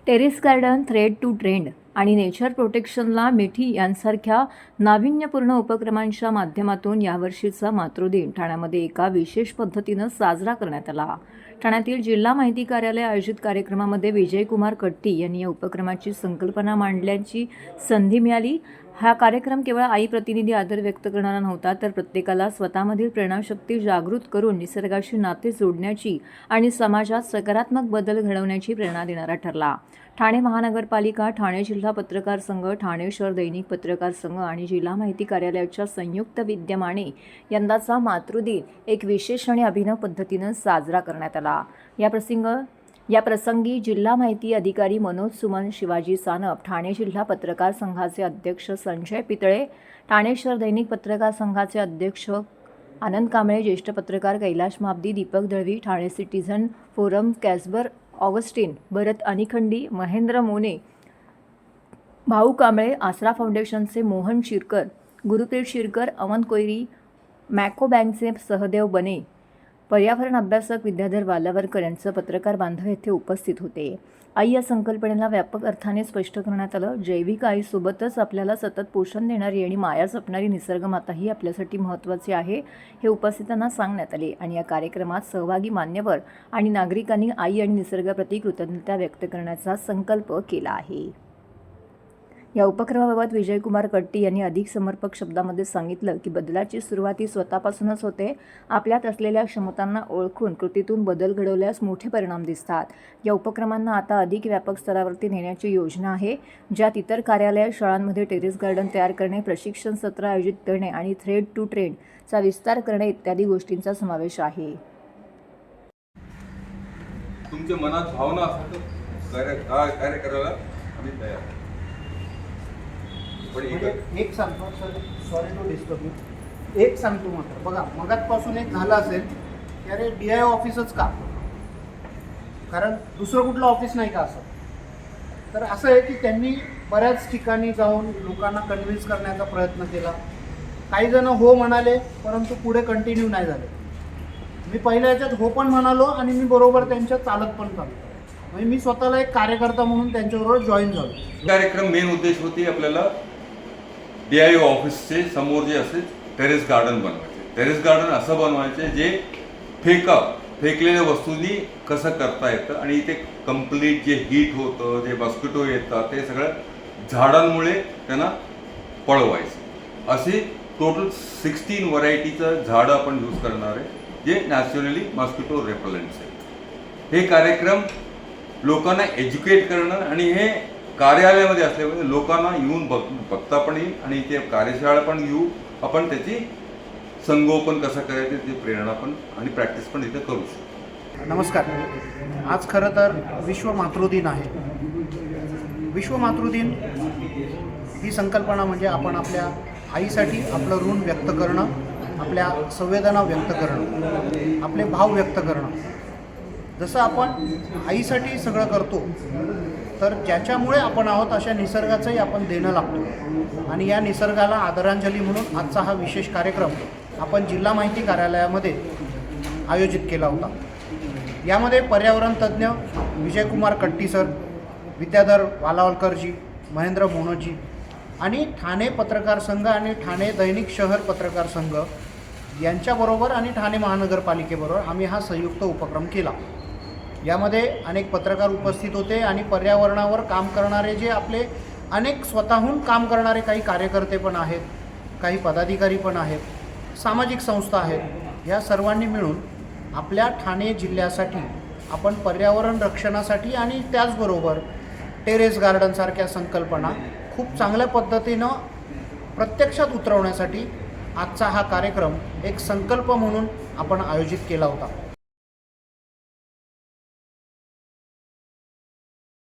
Terrace garden, thread to trend आणि nature प्रोटेक्शनला मिठी यांसारख्या नाविन्यपूर्ण उपक्रमांच्या माध्यमातून यावर्षीचा मातृदिन ठाण्यामध्ये एका विशेष पद्धतीनं साजरा करण्यात आला. ठाण्यातील जिल्हा माहिती कार्यालय आयोजित कार्यक्रमामध्ये विजयकुमार कट्टी यांनी या उपक्रमाची संकल्पना मांडण्याची संधी मिळाली. हा कार्यक्रम केवळ आई प्रतिनिधी आदर व्यक्त करणारा नव्हता, तर प्रत्येकाला स्वतःमधील प्रेरणाशक्ती जागृत करून निसर्गाशी नाते जोडण्याची आणि समाजात सकारात्मक बदल घडवण्याची प्रेरणा देणारा ठरला. ठाणे महानगरपालिका, ठाणे जिल्हा पत्रकार संघ, ठाणे शहर दैनिक पत्रकार संघ आणि जिल्हा माहिती कार्यालयाच्या संयुक्त विद्यमाने यंदाचा मातृदिन एक विशेष आणि अभिनव पद्धतीनं साजरा करण्यात आला. या प्रसंगी जिल्हा माहिती अधिकारी मनोज सुमन शिवाजी सानप, ठाणे जिल्हा पत्रकार संघाचे अध्यक्ष संजय पितळे, ठाणे शहर दैनिक पत्रकार संघाचे अध्यक्ष आनंद कांबळे, ज्येष्ठ पत्रकार Kailash Mabdi, Deepak Dalvi, Thane citizen forum Casper Augustine, Bharat Anikhandi, Mahendra Mone, Bhau Kamble, आसरा फाउंडेशनचे मोहन शिरकर, गुरुप्रीत शिरकर, अमन कोयरी, मॅको बँकचे सहदेव बने, पर्यावरण अभ्यासक विद्याधर वालावरकर यांचं पत्रकार बांधव येथे उपस्थित होते. आई या संकल्पनेला व्यापक अर्थाने स्पष्ट करण्यात आलं. जैविक आईसोबतच आपल्याला सतत पोषण देणारी आणि माया जपणारी निसर्गमाताही आपल्यासाठी महत्त्वाची आहे, हे उपस्थितांना सांगण्यात आले. आणि या कार्यक्रमात सहभागी मान्यवर आणि नागरिकांनी आई आणि निसर्गाप्रती कृतज्ञता व्यक्त करण्याचा संकल्प केला आहे. या उपक्रमाबाबत विजयकुमार कट्टी यांनी अधिक समर्पक शब्दामध्ये सांगितलं की बदलाची सुरुवात ही स्वतःपासूनच होते. आपल्यात असलेल्या क्षमतांना ओळखून कृतीतून बदल घडवल्यास मोठे परिणाम दिसतात. या उपक्रमांना आता अधिक व्यापक स्तरावरती नेण्याची योजना आहे, ज्यात इतर कार्यालय, शाळांमध्ये टेरेस गार्डन तयार करणे, प्रशिक्षण सत्र आयोजित करणे आणि थ्रेड टू ट्रेंडचा विस्तार करणे इत्यादी गोष्टींचा समावेश आहे. तुमच्या मनात भावना असतात कार्य करायला आम्ही तयार. एक सांगतो sir, sorry to disturb you. एक सांगतो मात्र बघा, मगातपासून एक झालं असेल की अरे DIO ऑफिसच का, कारण दुसरं कुठलं ऑफिस नाही का असं. तर असं आहे की त्यांनी बऱ्याच ठिकाणी जाऊन लोकांना कन्व्हिन्स करण्याचा प्रयत्न केला. काही जण हो म्हणाले, परंतु पुढे कंटिन्यू नाही झाले. मी पहिल्या याच्यात हो पण म्हणालो आणि मी बरोबर त्यांच्यात चालत पण चालतो. म्हणजे मी स्वतःला एक कार्यकर्ता म्हणून त्यांच्याबरोबर जॉईन झालो. कार्यक्रम मेन उद्देश होती आपल्याला DIO ऑफिसचे समोर जे असेल टेरेस गार्डन बनवायचे. टेरेस गार्डन असं बनवायचे जे फेकलेल्या वस्तूंनी कसं करता येतं आणि ते कम्प्लीट जे हीट होतं, जे मॉस्किटो येतात, ते सगळं झाडांमुळे त्यांना पळवायचं. असे टोटल 16 व्हरायटीचं झाडं आपण यूज करणार आहे, जे नॅचरली मॉस्किटो रेपलंट्स आहेत. हे कार्यक्रम लोकांना एज्युकेट करणं आणि हे कार्यालयामध्ये असल्यामुळे लोकांना येऊन बघता पण येईल आणि ते कार्यशाळा पण येऊ, आपण त्याची संगोपन कसं करायचं ते प्रेरणा पण आणि प्रॅक्टिस पण इथे करू शकतो. नमस्कार. आज खरं तर विश्व मातृदिन आहे. विश्व मातृदिन ही संकल्पना म्हणजे आपण आपल्या आईसाठी आपलं ऋण व्यक्त करणं, आपल्या संवेदना व्यक्त करणं, आपले भाव व्यक्त करणं. जसं आपण आईसाठी सगळं करतो, तर ज्याच्यामुळे आपण आहोत अशा निसर्गाचंही आपण देणं लागतो. आणि या निसर्गाला आदरांजली म्हणून आजचा हा विशेष कार्यक्रम आपण जिल्हा माहिती कार्यालयामध्ये आयोजित केला होता. यामध्ये पर्यावरण तज्ज्ञ विजयकुमार कट्टी सर, विद्याधर वालावलकरजी, महेंद्र मोनोजी आणि ठाणे पत्रकार संघ आणि ठाणे दैनिक शहर पत्रकार संघ यांच्याबरोबर आणि ठाणे महानगरपालिकेबरोबर आम्ही हा संयुक्त उपक्रम केला. यामध्ये अनेक पत्रकार उपस्थित होते आणि पर्यावरणावर काम करणारे जे आपले अनेक स्वतःहून काम करणारे काही कार्यकर्ते पण आहेत, काही पदाधिकारी पण आहेत, सामाजिक संस्था आहेत. या सर्वांनी मिळून आपल्या ठाणे जिल्ह्यासाठी आपण पर्यावरण रक्षणासाठी आणि त्याचबरोबर टेरेस गार्डनसारख्या संकल्पना खूप चांगल्या पद्धतीनं प्रत्यक्षात उतरवण्यासाठी आजचा हा कार्यक्रम एक संकल्प म्हणून आपण आयोजित केला होता.